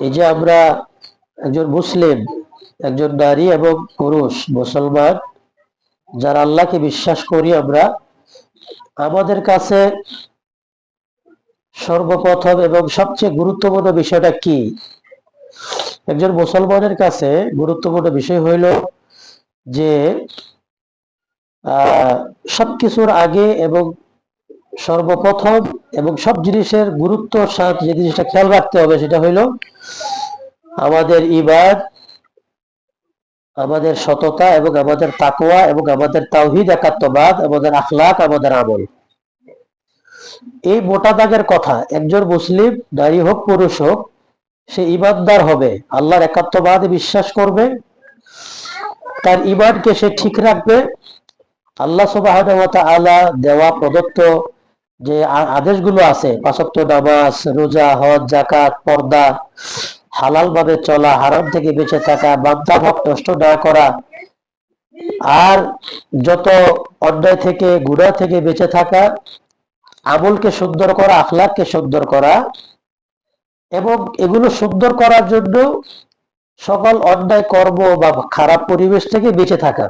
এই যে আমরা একজন মুসলিম, একজন নারী এবং পুরুষ মুসলমান যারা আল্লাহকে বিশ্বাস করি আমরা, আমাদের কাছে সর্বপ্রথম এবং সবচেয়ে গুরুত্বপূর্ণ বিষয়টা কি? একজন মুসলমানের কাছে গুরুত্বপূর্ণ বিষয় হইল যে সবকিছুর আগে এবং সর্বপ্রথম এবং সব জিনিসের গুরুত্বর সাথে যে জিনিসটা খেয়াল রাখতে হবে সেটা হইল আমাদের ইবাদ, আমাদের সততা এবং আমাদের তাকওয়া এবং আমাদের তাওহীদ একাত্মবাদ, আমাদের আখলাক, আমাদের আমল। এই মোটা দাগের কথা, একজন মুসলিম নারী হোক পুরুষ হোক সে ইমানদার হবে, আল্লাহর একাত্মবাদে বিশ্বাস করবে, তার ইমানকে সে ঠিক রাখবে, আল্লাহ সুবহানাহু ওয়া তাআলা দেওয়া প্রদত্ত যে আদেশগুলো আছে, পাঁচ ওয়াক্ত নামাজ, রোজা, হজ, যাকাত, পর্দা, হালাল ভাবে চলা, হারাম থেকে বেঁচে থাকা, বান্দা হক নষ্ট না করা, আর যত অন্যায় থেকে গুনাহ থেকে বেঁচে থাকা, আমলকে সুন্দর করা, আখলাককে সুন্দর করা, এবং এগুলো সুন্দর করার জন্য সকল অন্যায় কর্ম বা খারাপ পরিবেশ থেকে বেঁচে থাকা।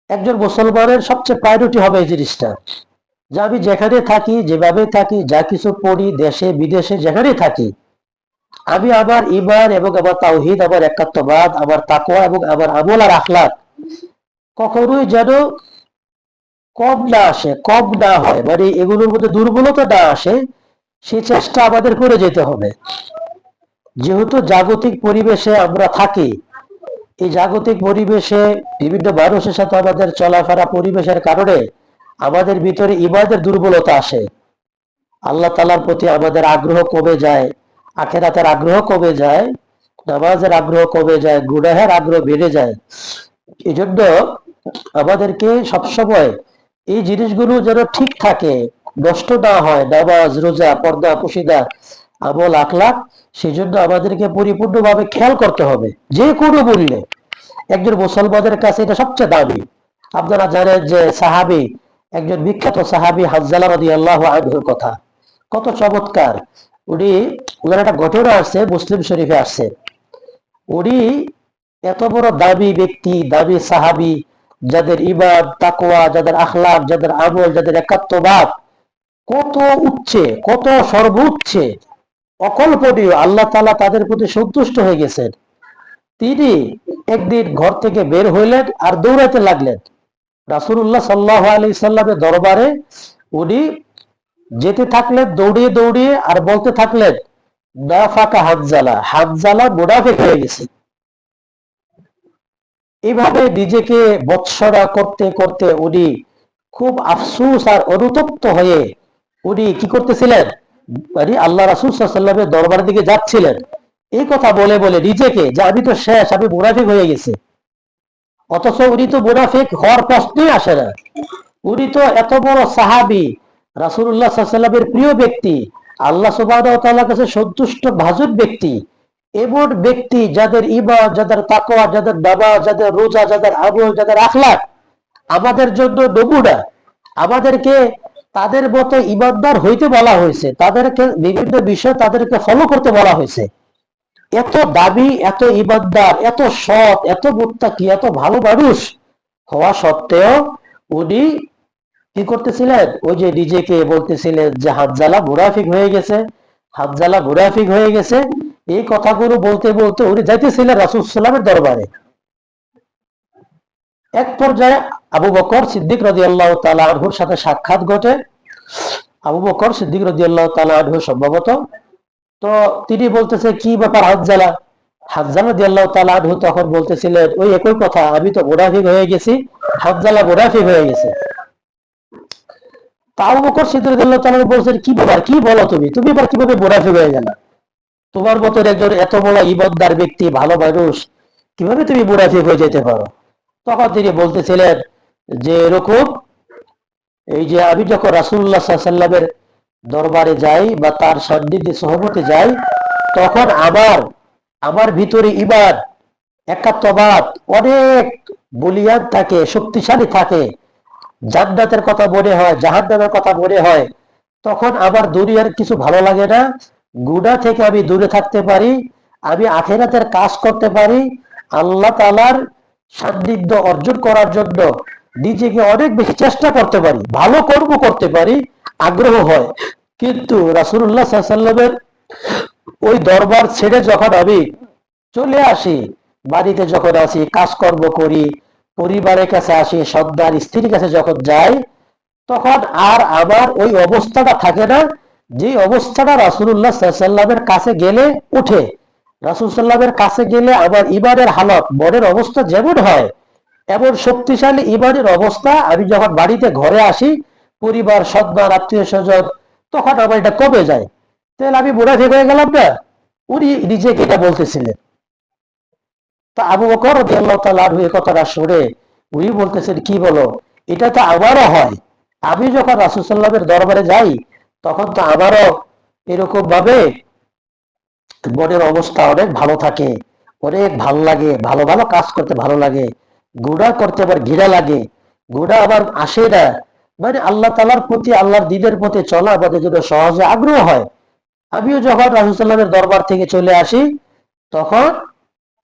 একজন মুসলমানের সবচেয়ে প্রায়োরিটি হবে এই জিনিসটা, যে আমি যেখানে থাকি, যেভাবে থাকি, যা কিছু পড়ি, দেশে বিদেশে যেখানে থাকি, আমি আমার ঈমান এবং আমার তাওহীদ, আমার একাত্মবাদ, আমার তাকওয়া এবং আমার আমল আর আখলাক কখনোই যেন কম না আসে, কম না হয়, মানে এগুলোর মধ্যে দুর্বলতা না আসে, সেই চেষ্টা আমাদের করে যেতে হবে। যেহেতু জাগতিক পরিবেশে আমরা থাকি, এই জাগতিক পরিবেশে বিভিন্ন মানুষের সাথে আমাদের চলাফেরা পরিবেশের কারণে আমাদের ভিতরে ইবাদের দুর্বলতা আসে, আল্লাহ তাআলার প্রতি আমাদের আগ্রহ কমে যায়, আখিরাতের আগ্রহ কমে যায়, নামাজের আগ্রহ কমে যায়, গুনাহের আগ্রহ বেড়ে যায়। এই জন্য আমাদেরকে সবসময় এই জিনিসগুলো যেন ঠিক থাকে, নষ্ট না হয়, নামাজ, রোজা, পর্দা, পুশিদা, আমল, আখলাক, সেই জন্য আমাদেরকে পরিপূর্ণভাবে খেয়াল করতে হবে যে কোনো মূল্যে। একজন মুসলমানের কাছে এটা সবচেয়ে দামি। আপনারা জানেন যে সাহাবী, একজন বিখ্যাত সাহাবী হানজালা রাদিয়াল্লাহু আনহুর কথা কত চমৎকার। ওনার একটা ঘটনা আসছে, মুসলিম শরীফে আসছে। উনি এত বড় দামি ব্যক্তি, দামি সাহাবী, যাদের ঈমান, তাকওয়া, যাদের আখলাক, যাদের আমল, যাদের একাত্মবাদ কত উচ্চে, কত সর্বোচ্চে, অকল্পনীয়, আল্লাহ তাআলা তাদের প্রতি সন্তুষ্ট হয়ে গেছেন। তিনি একদিন ঘর থেকে বের হইলেন আর দৌড়াতে লাগলেন রাসূলুল্লাহ সাল্লাল্লাহু আলাইহি সাল্লামের দরবারে। উনি যেতে থাকলেন দৌড়িয়ে দৌড়িয়ে, আর বলতে থাকলেন, নাফাকা হানজালা, হানজালা মুনাফিক হয়ে গেছে। এইভাবে নিজেকে বৎসরা করতে করতে উনি খুব আফসোস আর অনুতপ্ত হয়ে উনি কি করতেছিলেন, মানে আল্লাহ রাসূল সাল্লাল্লাহু আলাইহি ওয়াসাল্লামের দরবারের দিকে যাচ্ছিলেন, এই কথা বলে বলে নিজেকে, যে আমি তো শেষ, আমি মুনাফিক হয়ে গেছি। অথচ উনি তো মুনাফিক হওয়ার প্রশ্নই আসে না। উনি তো এত বড় সাহাবী, রাসূলুল্লাহ সাল্লাল্লাহু আলাইহি ওয়াসাল্লামের প্রিয় ব্যক্তি, আল্লাহ সুবহানাহু ওয়া তাআলার কাছে সন্তুষ্ট ভাজন ব্যক্তি, এমন ব্যক্তি যাদের ঈমান, যাদের তাকওয়া, যাদের নামাজ, যাদের রোজা, যাদের আমল, যাদের আখলাক আমাদের জন্য নমুনা। আমাদেরকে তাদের মতো ঈমানদার হইতে বলা হয়েছে, তাদেরকে বিভিন্ন বিষয় তাদেরকে ফলো করতে বলা হয়েছে। এত দাবি, এত ঈমানদার, এত সৎ, এত মুত্তাকি, এত ভালো মানুষ হওয়া সত্ত্বেও উনি কি করতেছিলেন, ওই যে নিজেকে বলতেছিলেন যে হানজালা মুনাফিক হয়ে গেছে, হানজালা মুনাফিক হয়ে গেছে। এই কথাগুলো বলতে বলতে উনি যাইতেছিলেন রাসূল সাল্লাল্লাহু আলাইহি ওয়াসাল্লামের দরবারে। এক পর্যায়ে আবু বকর সিদ্দিক রাদিয়াল্লাহু তাআলা আনহুর সাথে সাক্ষাৎ ঘটে। আবু বকর সিদ্দিক রাদিয়াল্লাহু তাআলা আনহু সম্ভবত, তো তিনি বলতেছে, কি ব্যাপার হানজালা? হানজালা রাদিয়াল্লাহু তাআলা আনহু তখন বলতেছিলেন ওই একই কথা, আমি তো মুনাফিক হয়ে গেছি, হানজালা মুনাফিক হয়ে গেছে। তা আবু বকর সিদ্দিক রাদিয়াল্লাহু তাআলা বলছেন, কি ব্যাপার, কি বলো তুমি, তুমি এবার কিভাবে মুনাফিক হয়ে গেলা? তোমার মতো একজন এত বড় ঈমানদার ব্যক্তি, ভালো মানুষ, কিভাবে তুমি মুনাফিক হয়ে যেতে পারো? তখন তিনি বলতেছিলেন যে এরকম, এই যে আমি যখন রাসূলুল্লাহ সাল্লাল্লাহু আলাইহি ওয়াসাল্লামের দরবারে যাই বা তার সান্নিধ্যে সোহবতে যাই, তখন আমার ভিতরে ঈমান, একাত্মবাদ অনেক বলিয়ান থাকে, শক্তিশালী থাকে, জান্নাতের কথা মনে হয়, জাহান্নামের কথা মনে হয়। তখন আমার দুনিয়ার কিছু ভালো লাগে না, গুনাহ থেকে আমি দূরে থাকতে পারি, আমি আখিরাতের কাজ করতে পারি, আল্লাহ তাআলার সান্নিধ্য অর্জন করার জন্য নিজেকে অনেক বেশি চেষ্টা করতে পারি, ভালো কর্ম করতে পারি, আগ্রহ হয়। কিন্তু রাসূলুল্লাহ সাল্লাল্লাহু আলাইহি ওয়াসাল্লামের ওই দরবার ছেড়ে যখন আমি চলে আসি, বাড়িতে যখন আসি, কাজকর্ম করি, পরিবারের কাছে আসি, সন্তান স্ত্রীর কাছে যখন যাই, তখন আর আমার ওই অবস্থাটা থাকে না যে অবস্থাটা রাসূলুল্লাহ সাল্লাল্লাহু আলাইহি ওয়াসাল্লামের কাছে গেলে উঠে। রাসূল সাল্লামের কাছে গেলে আমার ইমানের হালত, মনের অবস্থা যেমন হয়, এমন শক্তিশালী ইমানের অবস্থা আমি যখন বাড়িতে ঘরে আসি, পরিবার, সন্তান, আত্মীয় স্বজন, তখন আমার এটা কমে যায়। তাহলে আমি মুনাফিক হয়ে গেলাম না? উনি নিজেকে এটা বলতেছিলেন। তা আবু বকর রাদিয়াল্লাহু তাআলা আনহু এই কথাটা শুনে উনি বলতেছেন, কি বলো, এটা তো আমারও হয়। আমি যখন রাসূল সাল্লাল্লাহু আলাইহি ওয়াসাল্লামের দরবারে যাই, তখন তো আমারও এরকম ভাবে মনের অবস্থা অনেক ভালো থাকে, অনেক ভালো লাগে, ভালো ভালো কাজ করতে ভালো লাগে, গুনাহ করতে আবার ঘৃণা লাগে, গুনাহ আবার আসে না। মানে আল্লাহ তাআলার প্রতি, আল্লাহর দ্বীনের পথে চলা আমাদের জন্য সহজে আগ্রহ হয়। আমিও যখন রাসূল সাল্লাল্লাহু আলাইহি ওয়াসাল্লামের দরবার থেকে চলে আসি, তখন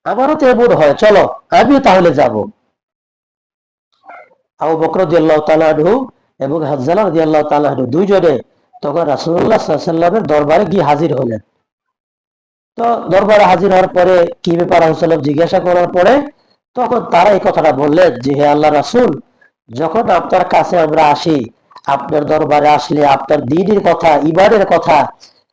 আমারও তো এমন হয়, চলো আমিও তাহলে যাব। আবু বকর রাদিয়াল্লাহু তাআলা আনহু এবং হানজালা রাদিয়াল্লাহু তাআলা আনহু দুইজনে তখন রাসূলুল্লাহ সাল্লাল্লাহু আলাইহি ওয়াসাল্লামের দরবারে গিয়ে হাজির হলেন। তো দরবারে হাজির হওয়ার পরে কি ব্যাপার রাসূলুল্লাহ জিজ্ঞাসা করার পরে তখন তারা এই কথাটা বললেন যে, হে আল্লাহ রাসূল, যখন আপনার কাছে আমরা আসি, আপনার দরবারে আসলে আপনার দ্বীনের কথা, ঈমানের কথা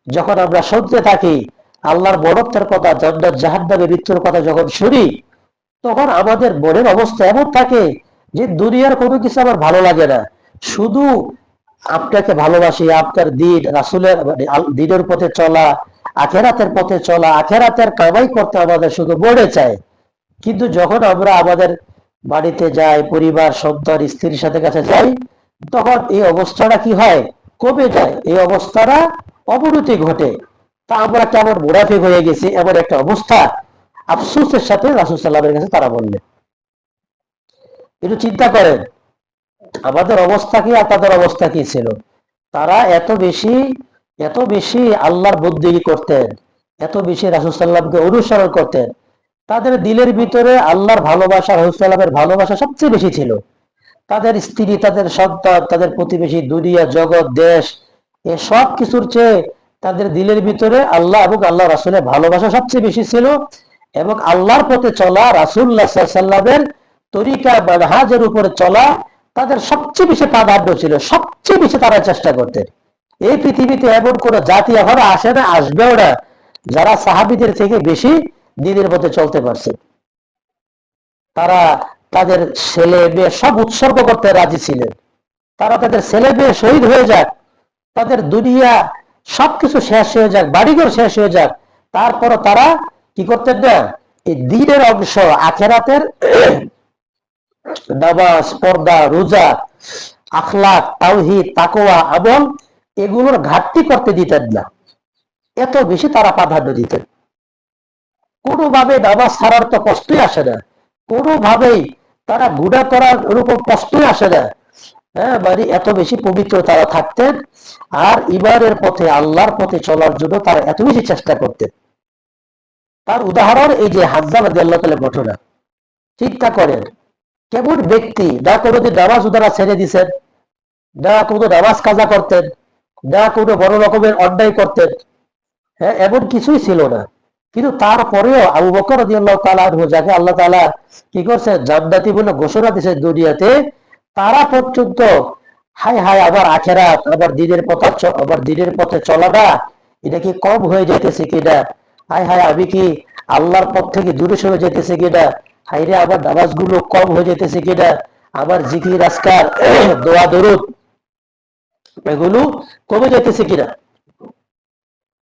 যখন আমরা শুনতে থাকি, আল্লাহর বড়ত্বের কথা, জান্নাত জাহান্নামের মৃত্যুর কথা যখন শুনি, তখন আমাদের মনের অবস্থা এমন থাকে যে দুনিয়ার কোনো কিছু আমার ভালো লাগে না, শুধু আপনাকে ভালোবাসি, আপনার দ্বীন, রাসূলের মানে দ্বীনের পথে চলা, আখেরাতের পথে চলা, আখেরাতের কামাই করতে আমাদের শুধু মনে চায়। কিন্তু যখন আমরা আমাদের বাড়িতে যাই, পরিবার, সন্তান, স্ত্রীর সাথে কাছে যাই, তখন এই অবস্থাটা কি হয়, কমে যায়, এই অবস্থাটা অবনতি ঘটে। তা আমরা কেমন মুনাফিক হয়ে গেছি, এমন একটা অবস্থা আফসোসের সাথে রাসূল সাল্লাল্লাহু আলাইহি ওয়াসাল্লামের কাছে তারা বললেন। একটু চিন্তা করেন আমাদের অবস্থা কি আর তাদের অবস্থা কি ছিল। তারা এত বেশি আল্লাহর বন্দেগী করতেন, এত বেশি রাসূল সাল্লাল্লাহু আলাইহি ওয়াসাল্লামকে অনুসরণ করতেন, তাদের দিলের ভিতরে আল্লাহর ভালোবাসা, রাসূল সাল্লাল্লাহু আলাইহি ওয়াসাল্লামের ভালোবাসা সবচেয়ে বেশি ছিল। তাদের স্ত্রী, তাদের সন্তান, তাদের প্রতিবেশী, দুনিয়া, জগৎ, দেশ, এ সব কিছুর চেয়ে তাদের দিলের ভিতরে আল্লাহ এবং আল্লাহ রাসূলের ভালোবাসা সবচেয়ে বেশি ছিল। এবং আল্লাহর পথে চলা, রাসূলুল্লাহ সাল্লাল্লাহু আলাইহি ওয়াসাল্লামের তরিকা মানহাজের উপরে চলা তাদের সবচেয়ে বেশি প্রাধান্য ছিল, সবচেয়ে বেশি তারা চেষ্টা করতেন। এই পৃথিবীতে এমন কোন জাতি এখনো আসে না, আসবেও না, যারা সাহাবীদের থেকে বেশি দ্বীনের পথে চলতে পারছে। তারা তাদের ছেলে মেয়ে সব উৎসর্গ করতে রাজি ছিলেন। তারা তাদের ছেলে মেয়ে শহীদ হয়ে যাক, তাদের দুনিয়া সবকিছু শেষ হয়ে যাক, বাড়িঘর শেষ হয়ে যাক, তারপরও তারা কি করতেন না, এই দ্বীনের অংশ, আখেরাতের নামাজ, পর্দা, রোজা, আখলাক, তাওহীদ, তাকওয়া, আমল, এগুলোর ঘাটতি করতে দিতেন না। এত বেশি তারা প্রাধান্য দিতেন। কোনোভাবে নামাজ ছাড়ার তো প্রশ্নই আসে না, কোনোভাবেই তারা গুনাহ করার ওরকম প্রশ্নই আসে না। হ্যাঁ, মানে এত বেশি পবিত্র তারা থাকতেন। আর ইমানের পথে, আল্লাহর পথে চলার জন্য তারা এত বেশি চেষ্টা করতেন। তার উদাহরণ এই যে হাজ্জা রাদিয়াল্লাহু তাআলার ঘটনা। চিন্তা করেন কেমন ব্যক্তি, না কোনোদিন নামাজ ওনারা ছেড়ে দিছেন, না কোনো নামাজ কাজা করতেন, না কোনো বড় রকমের অন্যায় করতেন, হ্যাঁ, এমন কিছুই ছিল না। কিন্তু তারপরেও আবু বকর রাদিয়াল্লাহু তাআলা আনহু, যাকে আল্লাহ তাআলা কি করছেন, জান্নাতি বলে ঘোষণা দিয়েছেন দুনিয়াতে, তারা পর্যন্ত হায় হায় আমার আখেরাত, আমার দ্বীনের পথে চলাটা এটা কি কম হয়ে যেতেছে কিনা, হায় হায় আমি কি আল্লাহর পথ থেকে দূরে সরে যেতেছে কিনা, হায় রে আমার নামাজগুলো কম হয়ে যেতেছে কিনা, আমার জিকির আজকার দোয়া দরুদ এগুলো কমে যেতেছে কিনা,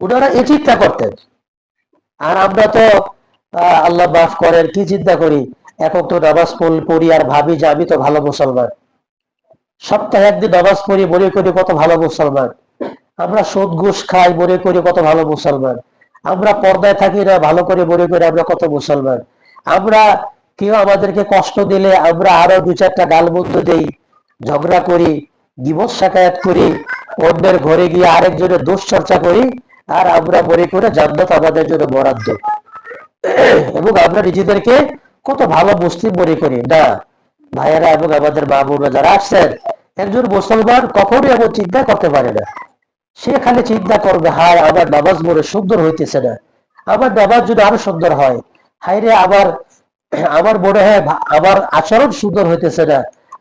ওনারা এই চিন্তা করতেন। আর আমরা তো আল্লাহ মাফ করেন, কি চিন্তা করি, এখন তো নামাজ পড়ি আর ভাবি যে আমি তো ভালো মুসলমান, সপ্তাহে একদিন নামাজ পড়ি মনে করি কত ভালো মুসলমান, আমরা সুদ ঘুষ খাই মনে করি কত ভালো মুসলমান, আমরা পর্দায় থাকি না ভালো করে মনে করি আমরা কত মুসলমান, আমরা কেউ আমাদেরকে কষ্ট দিলে আমরা আরো দু চারটা গালমন্দ দেই, ঝগড়া করি, গীবত শাকায়াত করি, অন্যের ঘরে গিয়ে আরেকজনের দোষ চর্চা করি, আর আমরা মনে করে জান্নাত আমাদের জন্য বরাদ্দ, এবং আমরা নিজেদেরকে কত ভালো মুসলিম মনে করি না। ভাইয়েরা এবং আমাদের মা বোনরা যারা আসছেন, একজন মুসলমান কখনোই এমন চিন্তা করতে পারে না। সে খালি চিন্তা করবে, হায় আমার নামাজ মনে সুন্দর হইতেছে না, আমার নামাজ যদি আরো সুন্দর হয়, হায় রে আমার আমার মনে হয় আমার আচরণ সুন্দর হইতেছে না,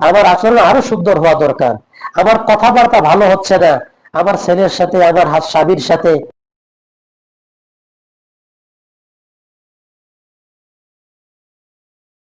আমার আচরণ আরো সুন্দর হওয়া দরকার, আমার কথাবার্তা ভালো হচ্ছে না, আমার ছেলের সাথে আমার স্বামীর সাথে